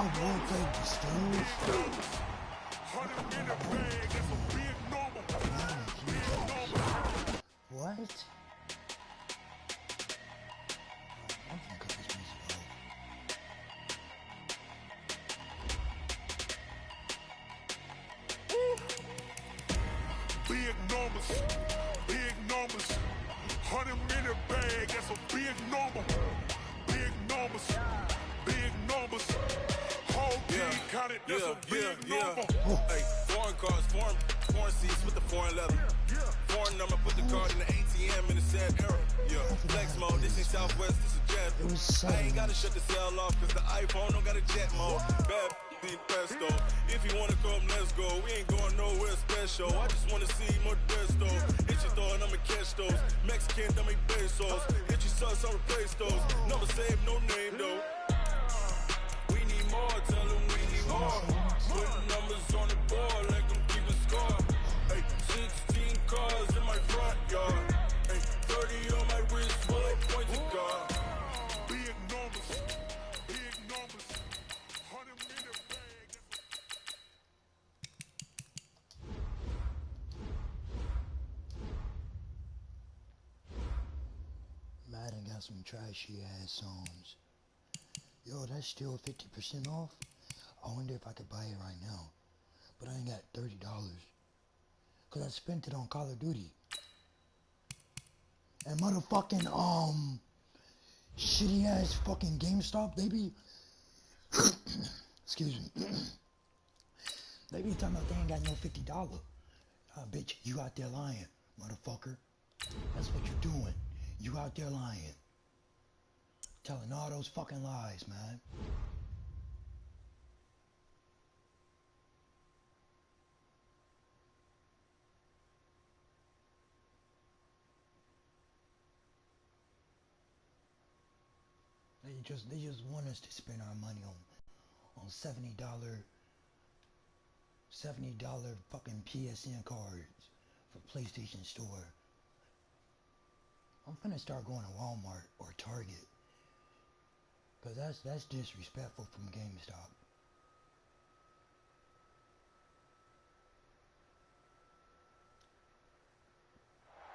roleplay the Steelers. What? I'm gonna cut this music off. Big numbers, big numbers. 100-minute bag, that's a big number. Big numbers, big numbers. Whole team counted, that's a big number. Hey, foreign cars, foreign seats with the foreign leather. Foreign number, put the card in the ATM in the sad era. Yeah, flex mode, this ain't Southwest, this is Jazz. I ain't gotta shut the cell off, cause the iPhone don't got a jet mode. Bad need pesto. If you wanna come, let's go. We ain't going nowhere special. I just wanna see more desto. Hit your throw and I'ma catch those. Mexican, dummy pesos. Hit your sus, I'll replace those. Number save, no name though. We need more, tell them we need more. Put numbers on the board, let them keep a score. Hey, 16 cars in my front yard. Hey, 30 on my wrist, bullet point to God. Big numbers, big numbers. 100-minute bag. Madden got some trashy ass songs. Yo, that's still 50% off? I wonder if I could buy it right now. But I ain't got $30. Cause I spent it on Call of Duty. And motherfucking, shitty ass fucking GameStop, baby. Excuse me. They be talking about they ain't got no $50. Bitch, you out there lying, motherfucker. That's what you're doing. You out there lying. Telling all those fucking lies, man. They just want us to spend our money on $70 fucking PSN cards for PlayStation Store. I'm finna start going to Walmart or Target. Cause that's disrespectful from GameStop.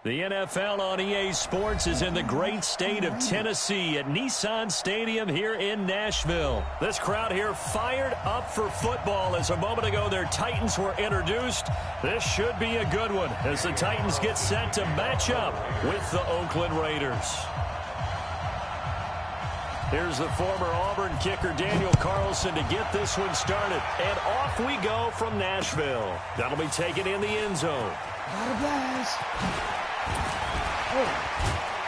The NFL on EA Sports is in the great state of Tennessee at Nissan Stadium here in Nashville. This crowd here fired up for football as a moment ago their Titans were introduced. This should be a good one as the Titans get set to match up with the Oakland Raiders. Here's the former Auburn kicker Daniel Carlson to get this one started. And off we go from Nashville. That'll be taken in the end zone. Got a blast.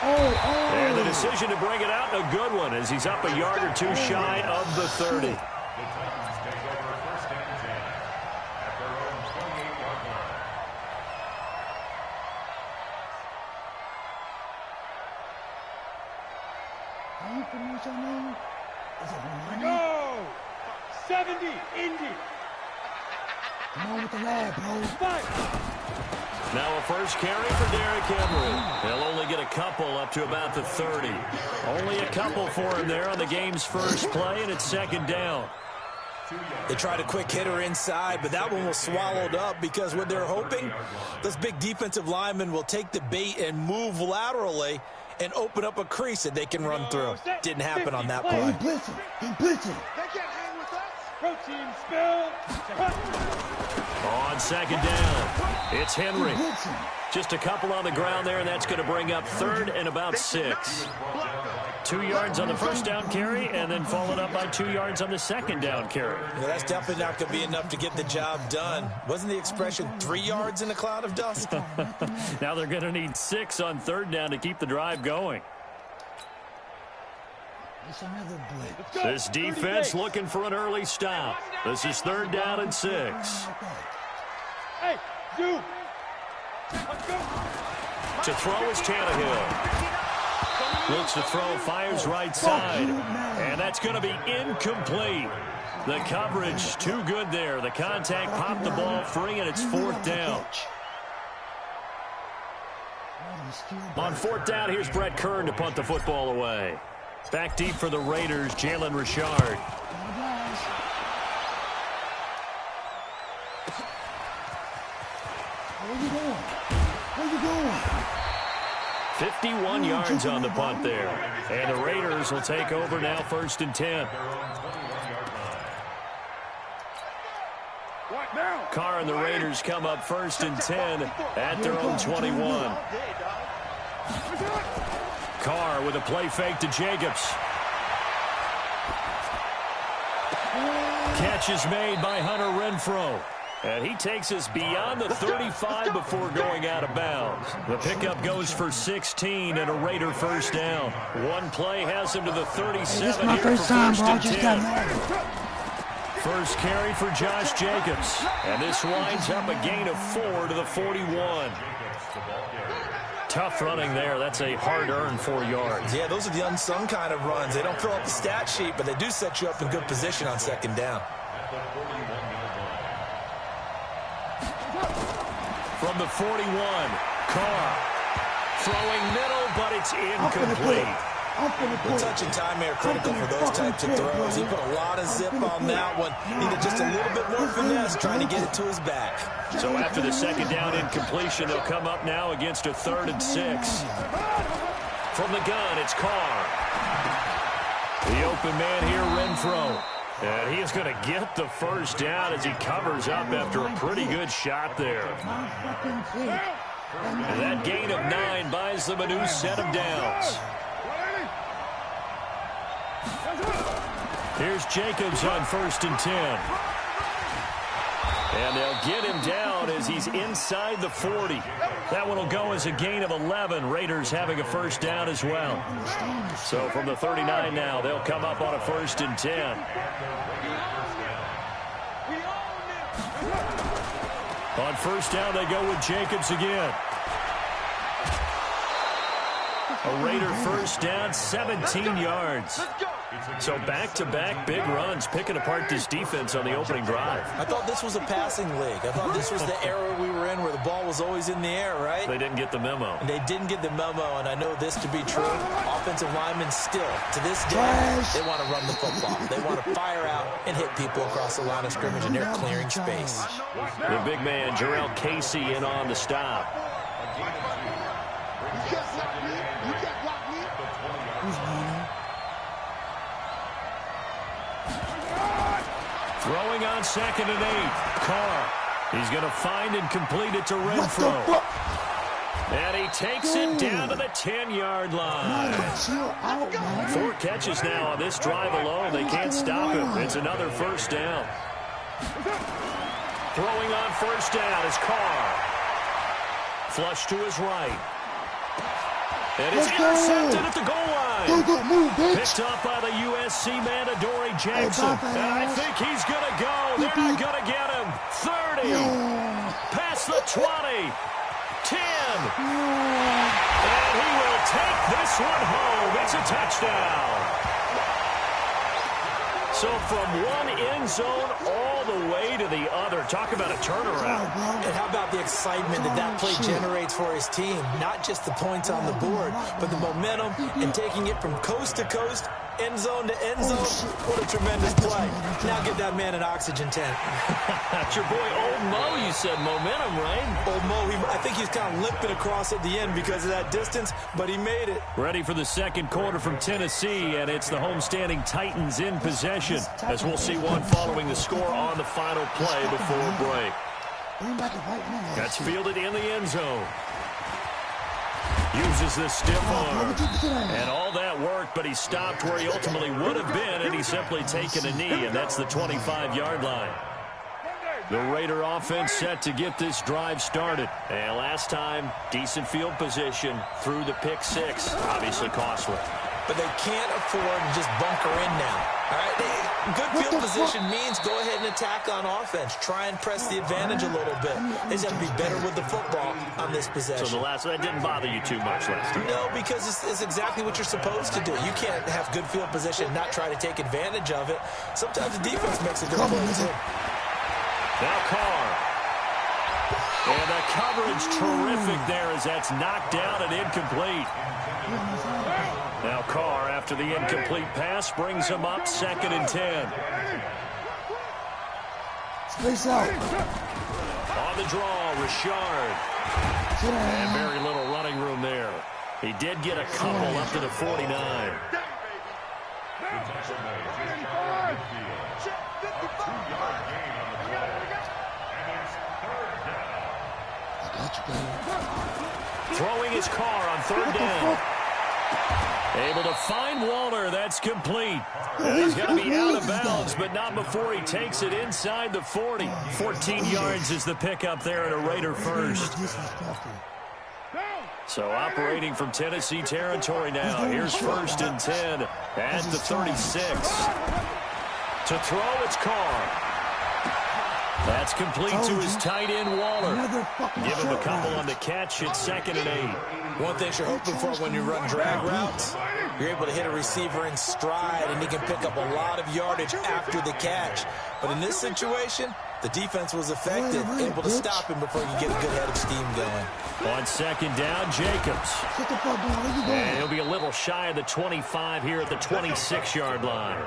And the decision to bring it out, a good one, as he's up a yard or two shy of the 30. The Titans take over first and 10 at their own 28-yard line. How you pronounce your name? Is it Romani? Go! 70, Indy. Come on with the lad, bro. Now a first carry for Derrick Henry. He'll only get a couple up to about the 30. Only a couple for him there on the game's first play, and it's second down. They tried a quick hitter inside, but that one was swallowed up because what they're hoping, this big defensive lineman will take the bait and move laterally and open up a crease that they can run through. Didn't happen on that play. He blitzing. He blitzing. They can't hang with us. Protein spill. On second down, it's Henry. Just a couple on the ground there, and that's going to bring up third and about 6. 2 yards on the first down carry, and then followed up by 2 yards on the second down carry. Yeah, that's definitely not going to be enough to get the job done. Wasn't the expression 3 yards in a cloud of dust? Now they're going to need 6 on third down to keep the drive going. It's another blitz. This defense looking for an early stop. This is third down and 6. Hey, you. Let's go. To throw is Tannehill. Looks to throw, fires right side. And that's going to be incomplete. The coverage too good there. The contact popped the ball free, and it's fourth down. On fourth down, here's Brett Kern to punt the football away. Back deep for the Raiders, Jalen Richard. Where you going? Where you going? 51 yards on the punt there. And the Raiders will take over now, 1st and 10. Carr and the Raiders come up 1st and 10 at their own 21. Carr with a play fake to Jacobs. Catch is made by Hunter Renfrow. And he takes us beyond the 35 before going out of bounds. The pickup goes for 16 and a Raider first down. One play has him to the 37 This is my here first for time, 1st bro. I and just 10. got mad. First carry for Josh Jacobs. And this winds up a gain of 4 to the 41. Tough running there. That's a hard-earned 4 yards. Yeah, those are the unsung kind of runs. They don't fill up the stat sheet, but they do set you up in good position on 2nd down. From the 41, Carr throwing middle, but it's incomplete. The touch and time are critical for those types of throws. He put a lot of zip on that one. Needed just a little bit more finesse trying to get it to his back. So after the 2nd down incompletion, they'll come up now against a 3rd and 6. From the gun, it's Carr. The open man here, Renfrow. And he is going to get the first down as he covers up after a pretty good shot there. And that gain of 9 buys them a new set of downs. Here's Jacobs on 1st and 10. And they'll get him down as he's inside the 40. That one will go as a gain of 11. Raiders having a first down as well. So from the 39 now, they'll come up on a 1st and 10. On 1st down, they go with Jacobs again. A Raider first down, 17 yards. So back-to-back big runs, picking apart this defense on the opening drive. I thought this was a passing league. I thought this was the era we were in where the ball was always in the air, right? They didn't get the memo. And they didn't get the memo, and I know this to be true. Offensive linemen still, to this day, they want to run the football. They want to fire out and hit people across the line of scrimmage, and they're clearing space. The big man, Jarrell Casey, in on the stop. Throwing on 2nd and 8. Carr. He's going to find and complete it to Renfrow. And he takes it down to the 10-yard line. 4 catches now on this drive alone. They can't stop him. It's another first down. Throwing on 1st down is Carr. Flush to his right. And it's intercepted at the goal line. Picked up by the USC man, Adoree Jackson. And I think he's going to go. They're not going to get him. 30. Past the 20. 10. And he will take this one home. It's a touchdown. So from one end zone all the way to the other. Talk about a turnaround. And how about the excitement that play generates for his team? Not just the points on the board, but the momentum and taking it from coast to coast, end zone to end zone. What a tremendous play. Now give that man an oxygen tank. That's your boy Old Mo, you said. Momentum, right? Old Mo, I think he's kind of limping across at the end because of that distance, but he made it. Ready for the 2nd quarter from Tennessee, and it's the homestanding Titans in possession, as we'll see one following the score on the final play before break. That's fielded in the end zone. Uses the stiff arm. And all that worked, but he stopped where he ultimately would have been, and he's simply taken a knee, and that's the 25-yard line. The Raider offense set to get this drive started. And last time, decent field position through the pick 6. Obviously costly. But they can't afford to just bunker in now. All right? Good field position means go ahead and attack on offense. Try and press the advantage a little bit. They just have to be better with the football on this possession. So that didn't bother you too much last time? No, because it's exactly what you're supposed to do. You can't have good field position and not try to take advantage of it. Sometimes the defense makes a good play too. Now Carr. And the coverage terrific there as that's knocked down and incomplete. Now Carr, after the incomplete pass, brings him up 2nd and 10. Space out. On the draw, Richard. And very little running room there. He did get a couple up to the 49. Throwing his car on third down. Able to find Waller. That's complete. He's going to be out of bounds, but not before he takes it inside the 40. 14 yards is the pickup there at a Raider first. So operating from Tennessee territory now. Here's 1st and 10 at the 36. To throw, it's Carr. That's complete to his tight end, Waller. Give him a couple on the catch. It's 2nd and 8. One thing you're hoping for when you run drag routes, you're able to hit a receiver in stride, and he can pick up a lot of yardage after the catch. But in this situation, the defense was effective, able to stop him before you get a good head of steam going. On 2nd down, Jacobs. And he'll be a little shy of the 25 here at the 26-yard line.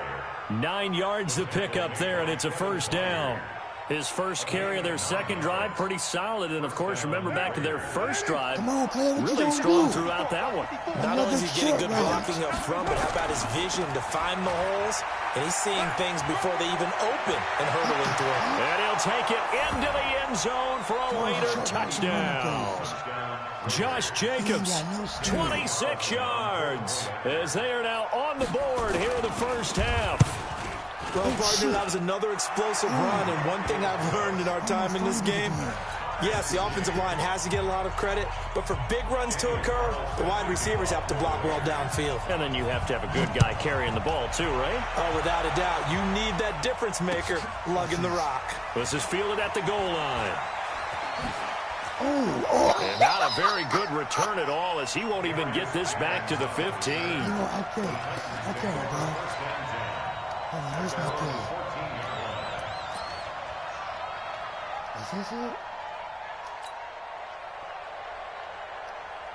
9 yards the pickup there, and it's a 1st down. His first carry of their second drive, pretty solid. And, of course, remember back to their first drive, really strong throughout that one. Not only is he getting good blocking up front, but how about his vision to find the holes? And he's seeing things before they even open and hurdling through. And he'll take it into the end zone for a Raider touchdown. Josh Jacobs, 26 yards, as they are now on the board here in the first half. Well, partner, that was another explosive run, and one thing I've learned in our time in this game, yes, the offensive line has to get a lot of credit, but for big runs to occur, the wide receivers have to block well downfield. And then you have to have a good guy carrying the ball, too, right? Oh, without a doubt. You need that difference maker lugging the rock. This is fielded at the goal line. And not a very good return at all, as he won't even get this back to the 15. I can't, bro. Hold on, where's my thing? Is this it?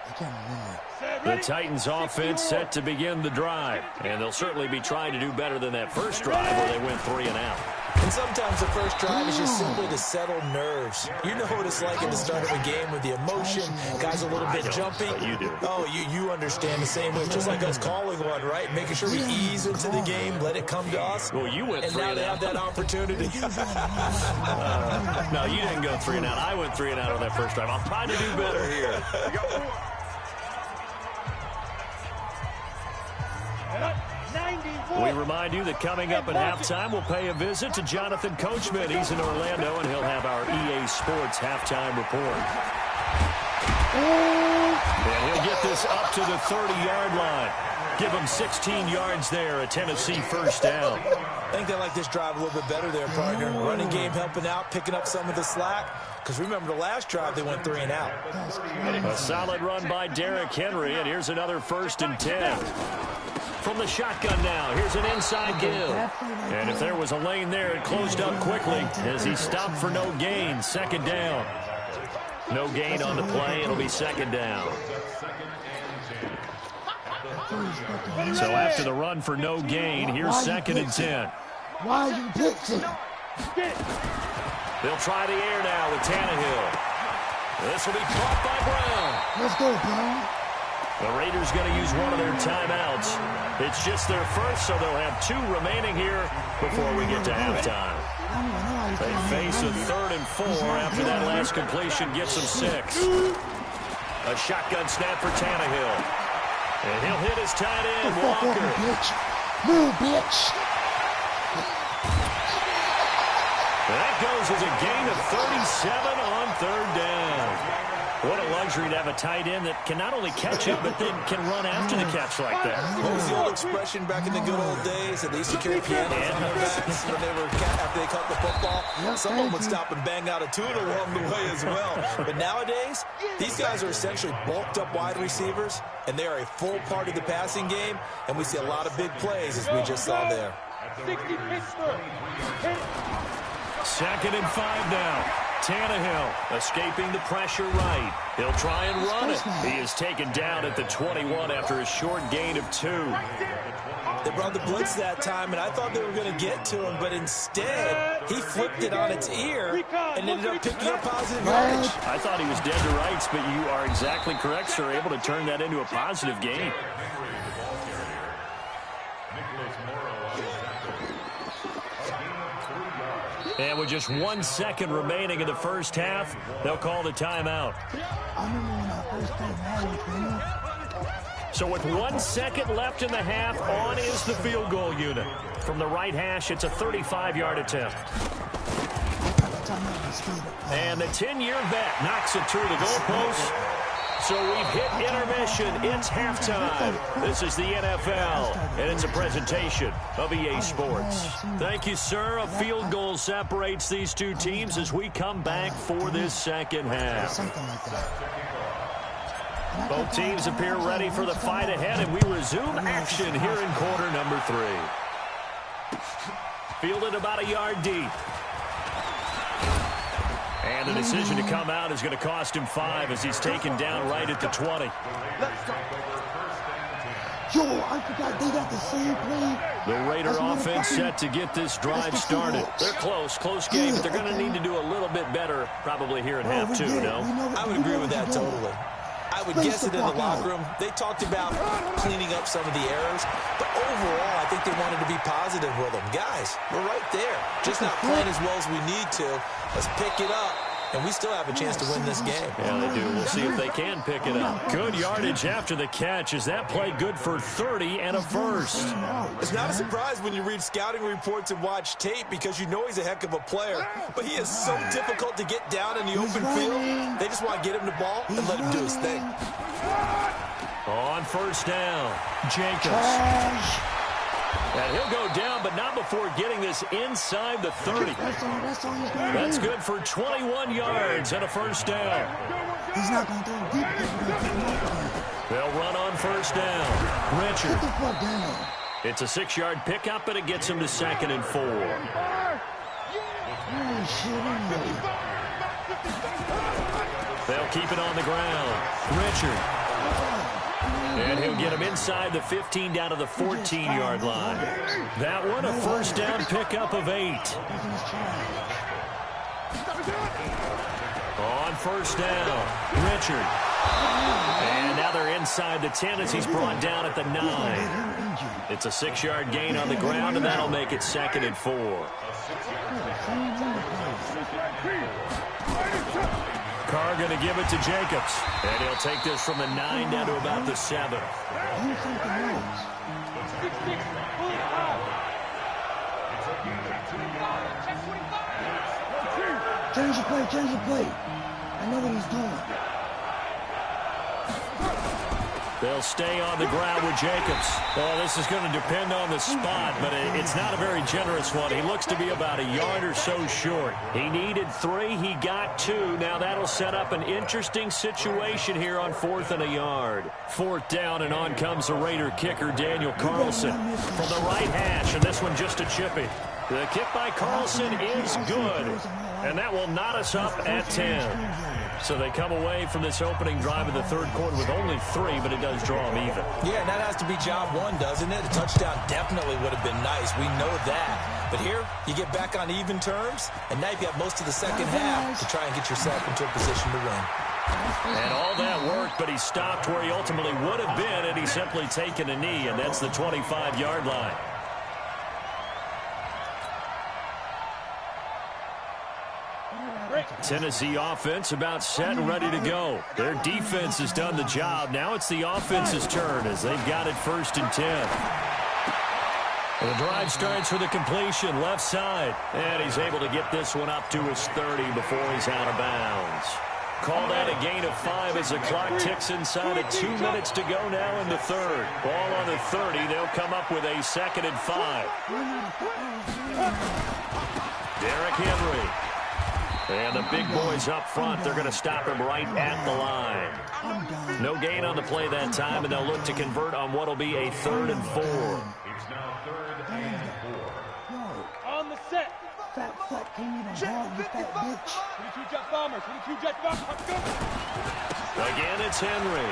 I can't remember. The Titans offense set to begin the drive. And they'll certainly be trying to do better than that first drive where they went 3 and out. And sometimes the first drive is just simply to settle nerves. You know what it's like at the start of a game with the emotion, guys a little bit jumpy. You do. Oh, you understand the same way, just like us calling one, right? Making sure we ease into the game, let it come to us. Well, you went 3 and out. And now they have that opportunity. No, you didn't go 3 and out. I went 3 and out on that first drive. I'll try to do better here. We remind you that coming up at halftime, we'll pay a visit to Jonathan Coachman. He's in Orlando, and he'll have our EA Sports halftime report. And he'll get this up to the 30-yard line. Give him 16 yards there, a Tennessee first down. I think they like this drive a little bit better there, partner. Running game helping out, picking up some of the slack. Because remember, the last drive, they went 3 and out. A solid run by Derrick Henry, and here's another 1st and 10. From the shotgun now, here's an inside give. And if there was a lane there, it closed up quickly as he stopped for no gain. 2nd down. No gain on the play. It'll be 2nd down. So after the run for no gain, here's 2nd and 10. Why are you blitzing? They'll try the air now with Tannehill. This will be caught by Brown. Let's go, Brown. The Raiders going to use one of their timeouts. It's just their first, so they'll have 2 remaining here before we get to halftime. They face a 3rd and 4 after that last completion gets them 6. A shotgun snap for Tannehill. And he'll hit his tight end, Walker. Move, bitch. That goes as a gain of 37 on 3rd down. What a luxury to have a tight end that can not only catch it, but then can run after the catch like that. What was the old expression back in the good old days that they used to carry pianos on their backs when they were after they caught the football? Someone would stop and bang out a tune along the way as well. But nowadays, these guys are essentially bulked up wide receivers, and they are a full part of the passing game, and we see a lot of big plays as we just saw there. 2nd and 5 now. Tannehill escaping the pressure right. He'll try and run it. He is taken down at the 21 after a short gain of 2. They brought the blitz that time, and I thought they were going to get to him, but instead, he flipped it on its ear and ended up picking up positive yardage. I thought he was dead to rights, but you are exactly correct, sir. Able to turn that into a positive gain. And with just 1 second remaining in the first half, they'll call the timeout. I remember when I first played Madden 20. So with 1 second left in the half, on is the field goal unit. From the right hash, it's a 35-yard attempt. And the 10-year vet knocks it through the goalpost. So we've hit intermission. It's halftime. This is the NFL, and it's a presentation of EA Sports. Thank you, sir. A field goal separates these two teams as we come back for this second half. Something like that. Both teams appear ready for the fight ahead, and we resume action here in quarter number 3. Fielded about a yard deep. And the decision to come out is going to cost him 5 as he's taken down right at the 20. Yo, I forgot they got the same play. The Raider offense set to get this drive started. They're close game, but they're going to need to do a little bit better probably here in half 2, no? I would agree with that totally. I would guess it in the locker room. They talked about cleaning up some of the errors, but overall, I think they wanted to be positive with them. Guys, we're right there. Just not playing as well as we need to. Let's pick it up, and we still have a chance to win this game. Yeah, they do. We'll see if they can pick it up. Good yardage after the catch. Is that play good for 30 and a first? It's not a surprise when you read scouting reports and watch tape because you know he's a heck of a player, but he is so difficult to get down in the open field. They just want to get him the ball and let him do his thing. On first down, Jacobs. And he'll go down, but not before getting this inside the 30. That's good for 21 yards and a first down. He's not going to throw deep. They'll run on first down. Richard. Get the fuck down. It's a 6-yard pickup, and it gets him to 2nd and 4. They'll keep it on the ground. Richard. And he'll get him inside the 15 down to the 14-yard line. That one, a first down pickup of 8. On first down, Richard. And now they're inside the 10 as he's brought down at the 9. It's a 6-yard gain on the ground, and that'll make it 2nd and 4. Carr going to give it to Jacobs. And he'll take this from the 9 down to about the 7. Change the play. I know what he's doing. They'll stay on the ground with Jacobs. Oh, this is going to depend on the spot, but it's not a very generous one. He looks to be about a yard or so short. He needed 3. He got 2. Now that'll set up an interesting situation here on 4th and a yard. 4th down, and on comes the Raider kicker, Daniel Carlson, from the right hash, and this one just a chippy. The kick by Carlson is good, and that will knot us up at 10. So they come away from this opening drive of the third quarter with only 3, but it does draw them even. Yeah, and that has to be job 1, doesn't it? A touchdown definitely would have been nice. We know that. But here, you get back on even terms, and now you've got most of the second half to try and get yourself into a position to win. And all that worked, but he stopped where he ultimately would have been, and he's simply taken a knee, and that's the 25-yard line. Tennessee offense about set and ready to go. Their defense has done the job. Now it's the offense's turn as they've got it 1st and 10. And the drive starts with a completion left side. And he's able to get this one up to his 30 before he's out of bounds. Call that a gain of 5 as the clock ticks inside of 2 minutes to go now in the third. Ball on the 30. They'll come up with a 2nd and 5. Derrick Henry. And the big boys up front, they're going to stop him right at the line. No gain on the play that time, and they'll look to convert on what will be a 3rd and 4. It's now 3rd and 4. On the set. Fat came in and ball, you fat bitch. 22 jet bombers. 22 jet bombers. Again, it's Henry.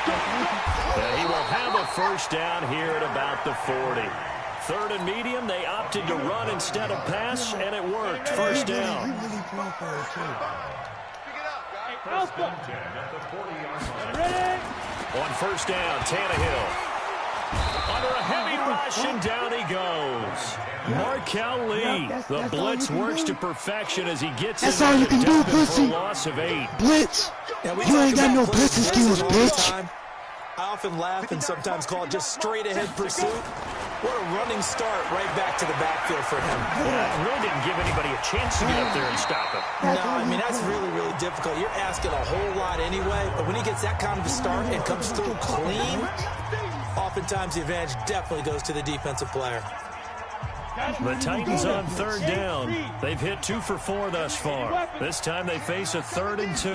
He will have a first down here at about the 40. Third and medium, they opted to run instead of pass, and it worked. First down. First and 10 at the 40-yard line. On first down, Tannehill. Under a heavy rush, and down he goes. Markel Lee. The blitz works to perfection as he gets That's all you can do, pussy. For a loss of 8. Blitz. You ain't got no blitz skills, bitch. I often laugh and sometimes call it just straight-ahead pursuit. What a running start right back to the backfield for him. Yeah, really didn't give anybody a chance to get up there and stop him. No, I mean, that's really, really difficult. You're asking a whole lot anyway, but when he gets that kind of a start and comes through clean, oftentimes the advantage definitely goes to the defensive player. The Titans on third down. They've hit 2 for 4 thus far. This time they face a 3rd and 2.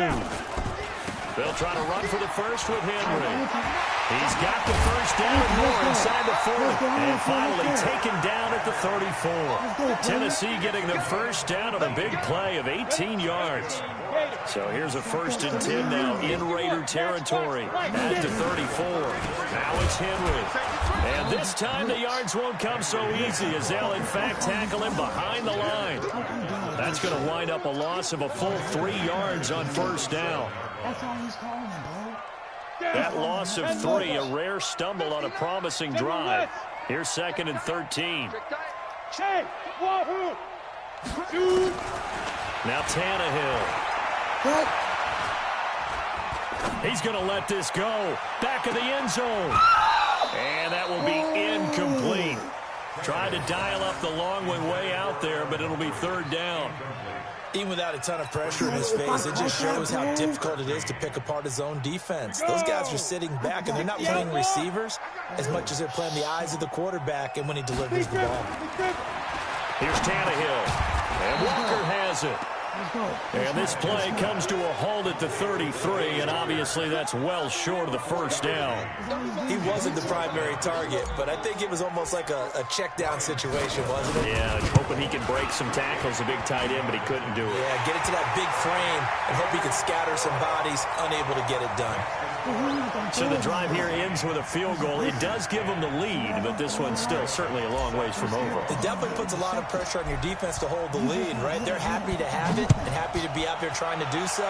They'll try to run for the first with Henry. He's got the first down and more inside the 40. And finally taken down at the 34. Tennessee getting the first down on a big play of 18 yards. So here's a 1st and 10 now in Raider territory at the 34. Now it's Henry. And this time the yards won't come so easy as they'll in fact tackle him behind the line. That's going to wind up a loss of a full 3 yards on first down. That's all he's calling him, bro. That loss of 3, a rare stumble on a promising drive. Here's 2nd and 13. Now Tannehill. He's going to let this go. Back of the end zone. And that will be incomplete. Tried to dial up the long way out there, but it'll be 3rd down. Even without a ton of pressure in his face, it just shows how difficult it is to pick apart his own defense. Those guys are sitting back, and they're not playing receivers as much as they're playing the eyes of the quarterback and when he delivers the ball. Here's Tannehill. And Walker has it. And this play comes to a halt at the 33, and obviously that's well short of the first down. He wasn't the primary target, but I think it was almost like a check-down situation, wasn't it? Yeah, hoping he could break some tackles, a big tight end, but he couldn't do it. Yeah, get it to that big frame and hope he could scatter some bodies, unable to get it done. So the drive here ends with a field goal. It does give them the lead, but this one's still certainly a long ways from over. It definitely puts a lot of pressure on your defense to hold the lead, right? They're happy to have it and happy to be out there trying to do so.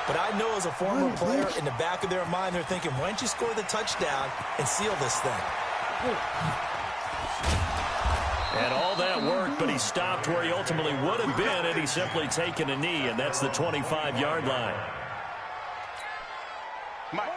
But I know as a former player, in the back of their mind, they're thinking, why don't you score the touchdown and seal this thing? And all that worked, but he stopped where he ultimately would have been had he simply taken a knee, and that's the 25-yard line.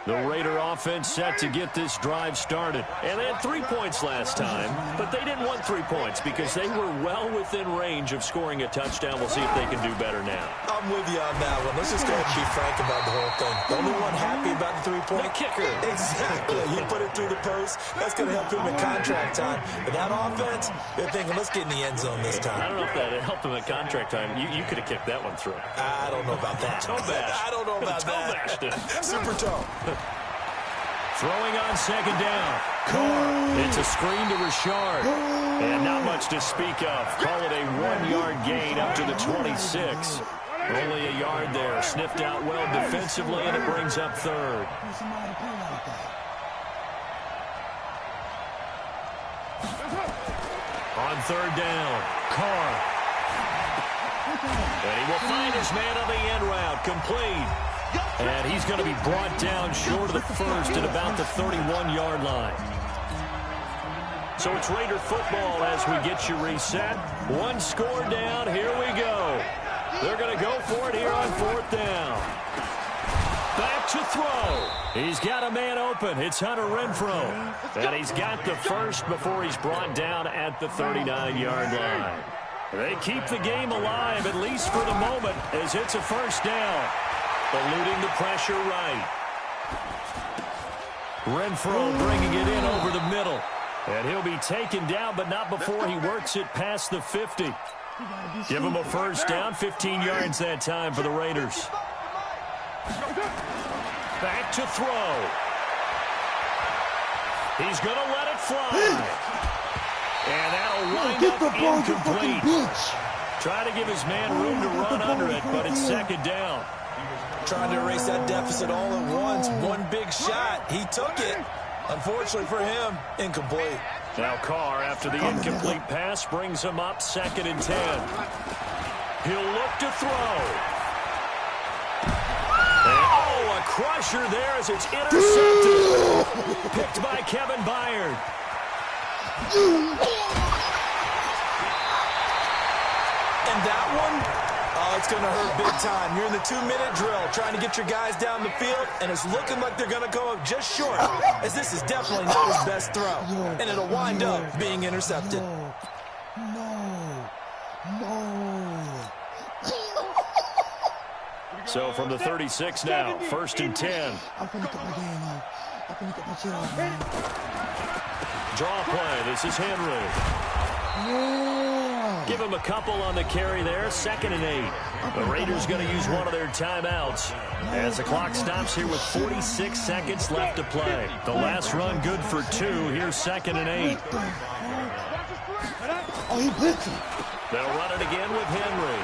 The Raider offense set to get this drive started. And they had 3 points last time, but they didn't want 3 points because they were well within range of scoring a touchdown. We'll see if they can do better now. I'm with you on that one. Let's just go ahead and be frank about the whole thing. The only one happy about the 3-point? The kicker. Exactly. He put it through the post. That's going to help him in contract time. But that offense, they're thinking, let's get in the end zone this time. I don't know if that helped him at contract time. You could have kicked that one through. I don't know about that. Toe bash. I don't know about that. Toe bashed it. Super toe. Throwing on second down. Carr. It's a screen to Richard. And not much to speak of. Call it a 1-yard gain up to the 26. Only a yard there. Sniffed out well defensively, and it brings up 3rd. On 3rd down, Carr. And he will find his man on the end route. Complete. And he's going to be brought down short of the first at about the 31-yard line. So it's Raider football as we get you reset. 1 score down. Here we go. They're going to go for it here on 4th down. Back to throw. He's got a man open. It's Hunter Renfrow. And he's got the first before he's brought down at the 39-yard line. They keep the game alive, at least for the moment, as it's a first down. Eluding the pressure right. Renfrow bringing it in over the middle. And he'll be taken down, but not before he works it past the 50. Give him a first down, 15 yards that time for the Raiders. Back to throw. He's going to let it fly. And that'll wind up incomplete. Try to give his man room to run under it, but it's second down. trying to erase that deficit all at once. One big shot. He took it. Unfortunately for him, incomplete. Now Carr, after the incomplete pass, brings him up 2nd and 10. He'll look to throw. And, a crusher there as it's intercepted. Picked by Kevin Byard. And that one, it's going to hurt big time. You're in the 2-minute drill trying to get your guys down the field, and it's looking like they're going to go up just short, as this is definitely not his best throw. And it'll wind up being intercepted. So from the 36 now, 1st and 10. I'm going to get my game on. I'm going to get my shit on, man. Draw play. This is Henry. Yeah. Give him a couple on the carry there. 2nd and 8. The Raiders going to use one of their timeouts as the clock stops here with 46 seconds left to play. The last run good for 2. Here's 2nd and 8. Oh, he blitzed him. They'll run it again with Henry.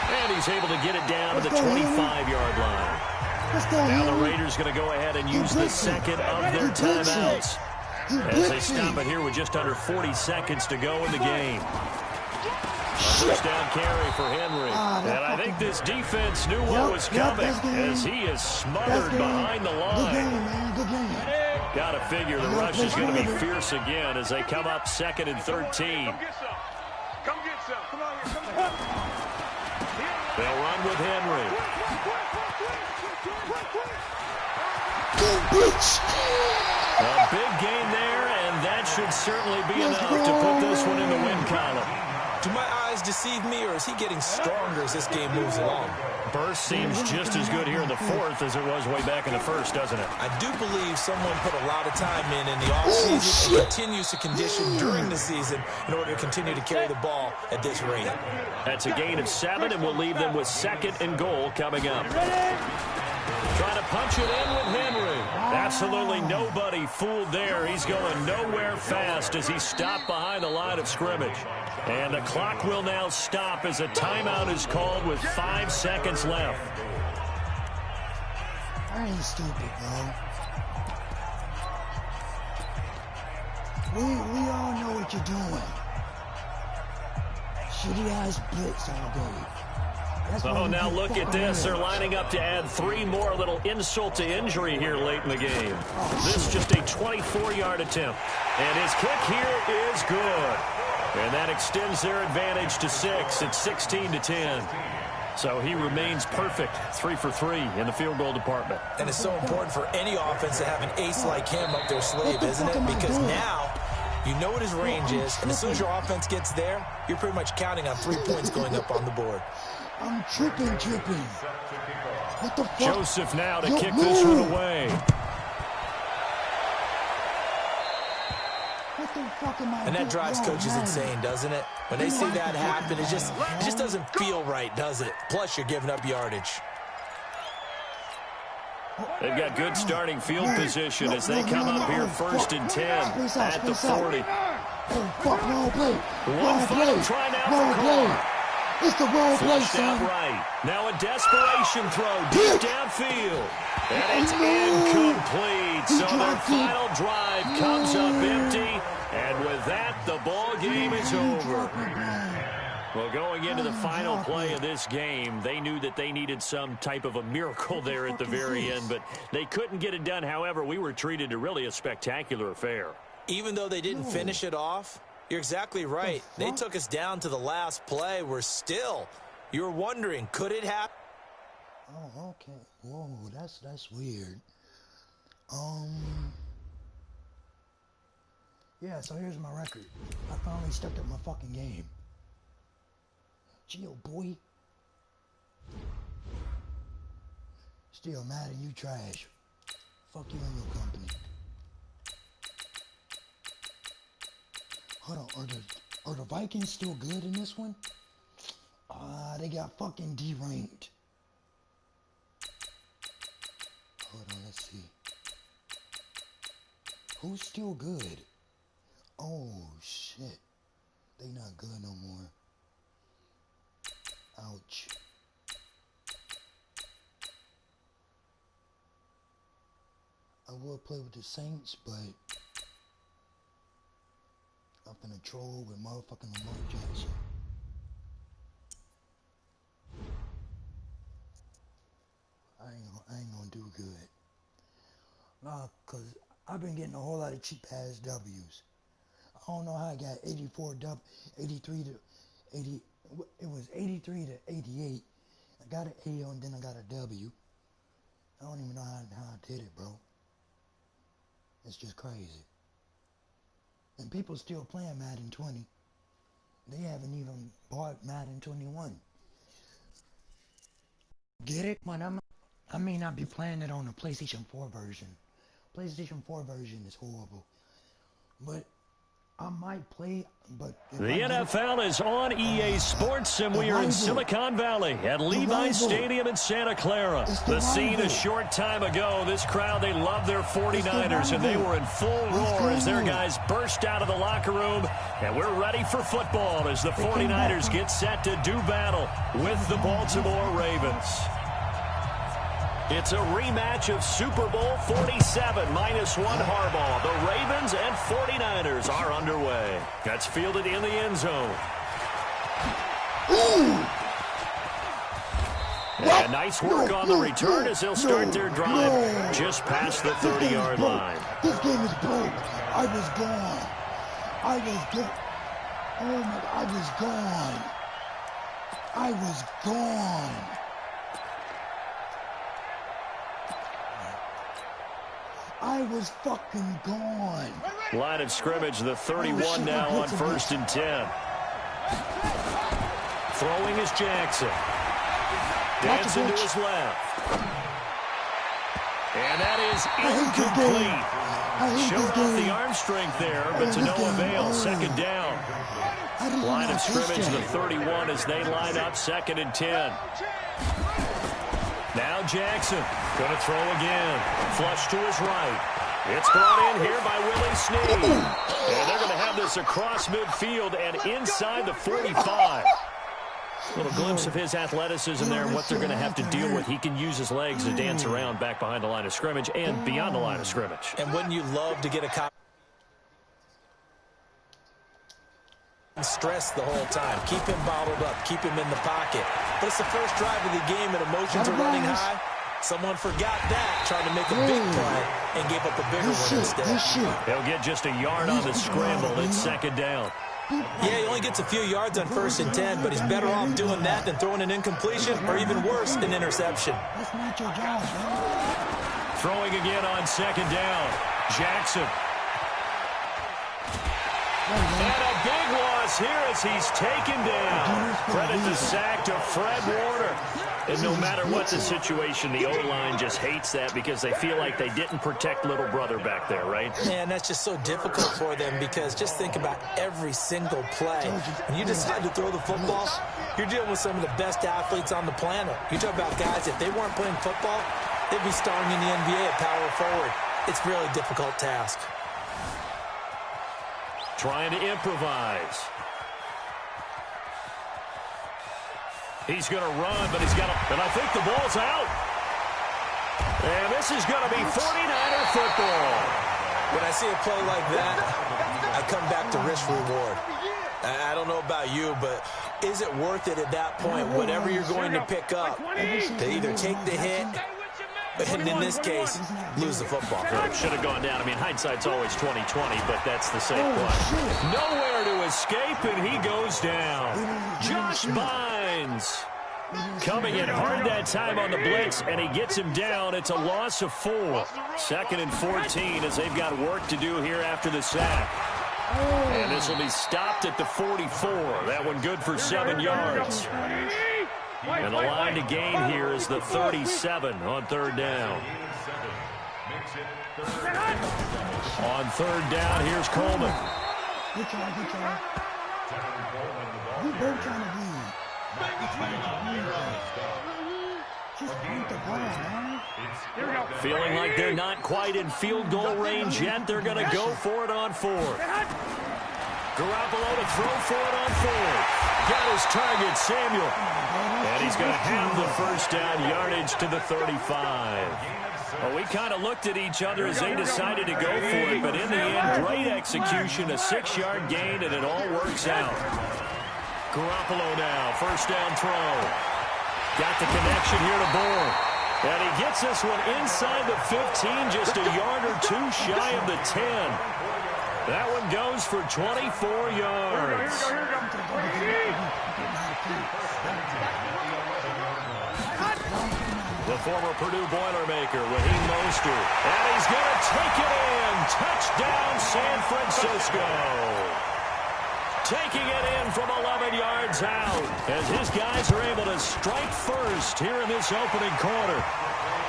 And he's able to get it down to the 25-yard line. Now the Raiders going to go ahead and use the second of their timeouts as they stop it here with just under 40 seconds to go in the game. First down carry for Henry. And I think this defense knew what was coming as he is smothered behind the line. Got to figure the rush is going to be fierce again as they come up 2nd and 13. Come get some. Come on here. They'll run with Henry. A big gain there, and that should certainly be enough to put this one in the win column. Do my eyes deceive me, or is he getting stronger as this game moves along? Burst seems just as good here in the 4th as it was way back in the 1st, doesn't it? I do believe someone put a lot of time in the offseason and continues to condition during the season in order to continue to carry the ball at this rate. That's a gain of 7, and we'll leave them with 2nd and goal coming up. Trying to punch it in with Henry. Absolutely nobody fooled there. He's going nowhere fast as he stopped behind the line of scrimmage. And the clock will now stop as a timeout is called with 5 seconds left. I ain't stupid, bro. We all know what you're doing. Shitty-ass blitz all day. Oh, now look at this. They're lining up to add 3 more, a little insult to injury here late in the game. This just a 24-yard attempt. And his kick here is good. And that extends their advantage to 6. It's 16-10. So he remains perfect, 3 for 3 in the field goal department. And it's so important for any offense to have an ace like him up their sleeve, isn't it? Because now you know what his range is, and as soon as your offense gets there, you're pretty much counting on 3 points going up on the board. I'm tripping. What the fuck? Joseph now to kick this one away. What the fuck am I And that doing? drives coaches man. insane, doesn't it? When they see that happen, it just doesn't feel right, does it? Plus, you're giving up yardage. They've got good starting field position as they come up here 1st and 10 at the 40. Oh, fuck, wrong play. One final try now for Carr. It's the wrong play, Flushed out son. right. Now a desperation throw deep downfield. And it's incomplete. So their final drive comes up empty. And with that, the ball game is over. Well, going into the final play of this game, they knew that they needed some type of a miracle there at the very end, but they couldn't get it done. However, we were treated to really a spectacular affair. Even though they didn't finish it off, you're exactly right. They took us down to the last play. You're wondering, could it happen? Oh, okay. Whoa, that's weird. Yeah, so here's my record. I finally stepped up my fucking game. Chill, boy. Still mad at you, trash. Fuck you and your company. Hold on, are the Vikings still good in this one? They got fucking deranked. Hold on, let's see. Who's still good? Oh, shit. They not good no more. Ouch. will play with the Saints, but I'm finna troll with motherfucking Lamar Jackson. I ain't gonna do good. Nah, cause I've been getting a whole lot of cheap ass W's. I don't know how I got 83 to 80. It was 83 to 88. I got an A and then I got a W. I don't even know how I did it, bro. It's just crazy. And people still playing Madden 20. They haven't even bought Madden 21. Get it? I may not be playing it on the PlayStation 4 version. PlayStation 4 version is horrible. But I might play, but... The NFL is on EA Sports, and we are in Silicon Valley at Levi's Stadium in Santa Clara. The scene a short time ago, this crowd, they love their 49ers, and they were in full roar as their guys burst out of the locker room. And we're ready for football as the 49ers get set to do battle with the Baltimore Ravens. It's a rematch of Super Bowl 47 -1 Harbaugh. The Ravens and 49ers are underway. That's fielded in the end zone. And nice work on the return as they'll start their drive just past the 30-yard line. This game is broke. I was gone. Oh my God, I was gone. I was gone. I was fucking gone. Line of scrimmage, the 31 now on 1st and 10. Throwing is Jackson. Dancing to his left. And that is incomplete. Showed off the arm strength there, but to no avail. Second down. Line of scrimmage, the 31 as they line up 2nd and 10. Now Jackson going to throw again. Flush to his right. It's brought in here by Willie Snead. And they're going to have this across midfield and inside the 45. Little glimpse of his athleticism there and what they're going to have to deal with. He can use his legs to dance around back behind the line of scrimmage and beyond the line of scrimmage. And wouldn't you love to get a copy? Stress the whole time. Keep him bottled up. Keep him in the pocket. But it's the first drive of the game and emotions are running high. Someone forgot that, trying to make a big play and gave up a bigger one instead. He'll get just a yard on the scramble. It's 2nd down. Yeah, he only gets a few yards on 1st and 10, but he's better off doing that than throwing an incompletion or even worse, an interception. That's not your job, man. Throwing again on 2nd down. Jackson. And a big loss here as he's taken down. Credit the sack to Fred Warner. And no matter what the situation, the O-line just hates that because they feel like they didn't protect little brother back there, right? Man, that's just so difficult for them because just think about every single play. When you decide to throw the football, you're dealing with some of the best athletes on the planet. You talk about guys, if they weren't playing football, they'd be starring in the NBA at power forward. It's a really difficult task. Trying to improvise. He's going to run, but he's got to... And I think the ball's out. And this is going to be 49er football. When I see a play like that, I come back to risk-reward. I don't know about you, but is it worth it at that point, whatever you're going to pick up, to either take the hit, and in this case, lose the football? Well, should have gone down. I mean, hindsight's always 20/20, but that's the same play. Nowhere to escape, and he goes down. Josh Bynes coming in hard that time on the blitz, and he gets him down. It's a loss of 4. 2nd and 14 as they've got work to do here after the sack. And this will be stopped at the 44. That one good for 7 yards. And the line to gain here is the 37 on 3rd down. On 3rd down, here's Coleman. Good try. We both trying to win. Just beat the ball, man. Feeling like they're not quite in field goal range yet. They're going to go for it on 4th. Garoppolo to throw for it on 4th. Got his target, Samuel. And he's going to have the 1st down, yardage to the 35. Well, we kind of looked at each other as they decided to go for it, but in the end, great execution, a 6-yard gain, and it all works out. Garoppolo now, first down throw. Got the connection here to Bourne. And he gets this one inside the 15, just a yard or two shy of the 10. That one goes for 24 yards. The former Purdue Boilermaker, Raheem Mostert. And he's going to take it in. Touchdown, San Francisco. Taking it in from 11 yards out as his guys are able to strike first here in this opening quarter.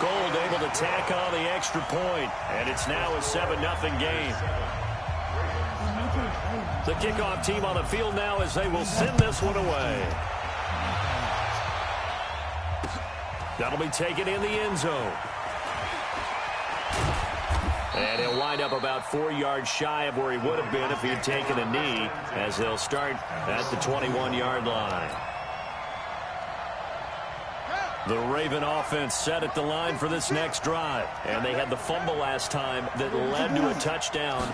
Gold able to tack on the extra point, and it's now a 7-0 game. The kickoff team on the field now as they will send this one away. That'll be taken in the end zone. And he'll wind up about 4 yards shy of where he would have been if he had taken a knee, as they'll start at the 21-yard line. The Raven offense set at the line for this next drive. And they had the fumble last time that led to a touchdown.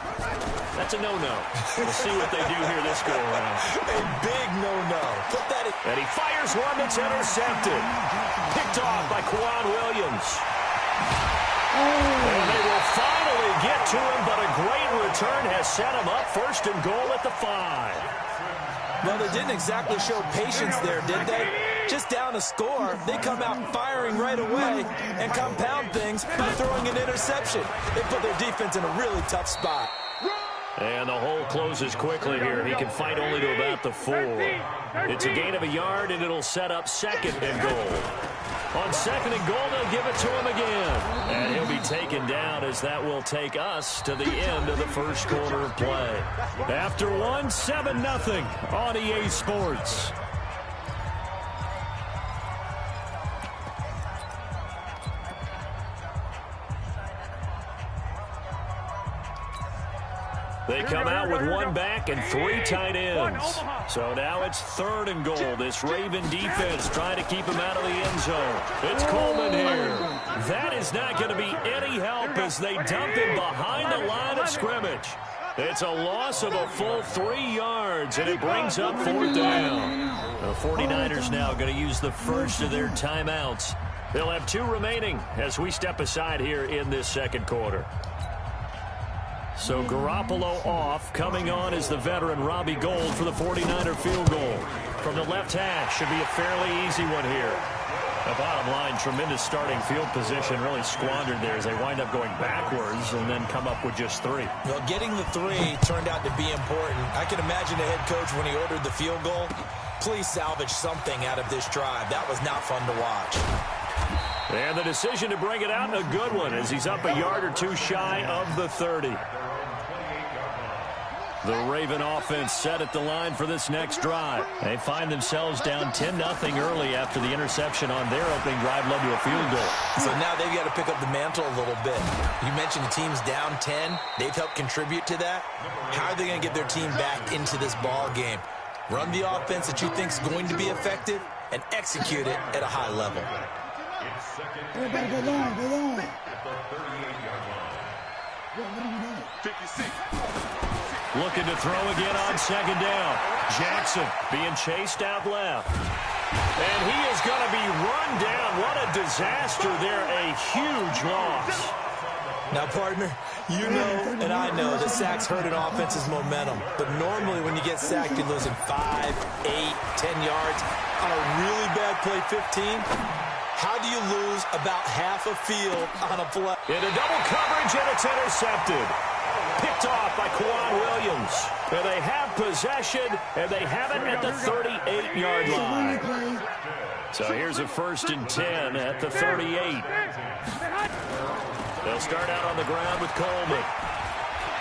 That's a no-no. We'll see what they do here this go-around. A big no-no. Put that in. And he fires one that's intercepted. Picked off by Quan Williams. And they will finally get to him, but a great return has set him up first and goal at the 5. Well, they didn't exactly show patience there, did they? Just down a score, they come out firing right away and compound things by throwing an interception. They put their defense in a really tough spot. And the hole closes quickly here. He can fight only to about the 4. It's a gain of a yard, and it'll set up second and goal. On second and goal, they'll give it to him again. And he'll be taken down as that will take us to the end of the first quarter of play. After one, 7-0 on EA Sports. They come out with one back and 3 tight ends. So now it's third and goal. This Raven defense trying to keep him out of the end zone. It's Coleman here. That is not going to be any help as they dump him behind the line of scrimmage. It's a loss of a full 3 yards, and it brings up 4th down. The 49ers now going to use the first of their timeouts. They'll have 2 remaining as we step aside here in this second quarter. So Garoppolo off. Coming on is the veteran Robbie Gould for the 49er field goal. From the left hash, should be a fairly easy one here. The bottom line, tremendous starting field position, really squandered there as they wind up going backwards and then come up with just 3. Well, getting the 3 turned out to be important. I can imagine the head coach when he ordered the field goal. Please salvage something out of this drive. That was not fun to watch. And the decision to bring it out, a good one, as he's up a yard or 2 shy of the 30. The Raven offense set at the line for this next drive. They find themselves down 10-0 early after the interception on their opening drive led to a field goal. So now they've got to pick up the mantle a little bit. You mentioned the team's down 10. They've helped contribute to that. How are they going to get their team back into this ball game? Run the offense that you think is going to be effective and execute it at a high level. Everybody go long, go long. What are you doing? 56. Looking to throw again on second down. Jackson being chased out left. And he is going to be run down. What a disaster there. A huge loss. Now, partner, you know and I know that sacks hurt an offense's momentum. But normally when you get sacked, you're losing 5, 8, 10 yards. On a really bad play 15, how do you lose about half a field on a play? Into double coverage, and it's intercepted. Picked off by Quan Williams. And they have possession, and they have it at the 38-yard line. So here's a 1st and 10 at the 38. They'll start out on the ground with Coleman.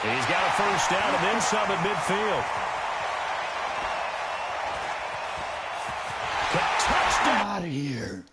He's got a first down and then some at midfield. Touchdown. Out of here.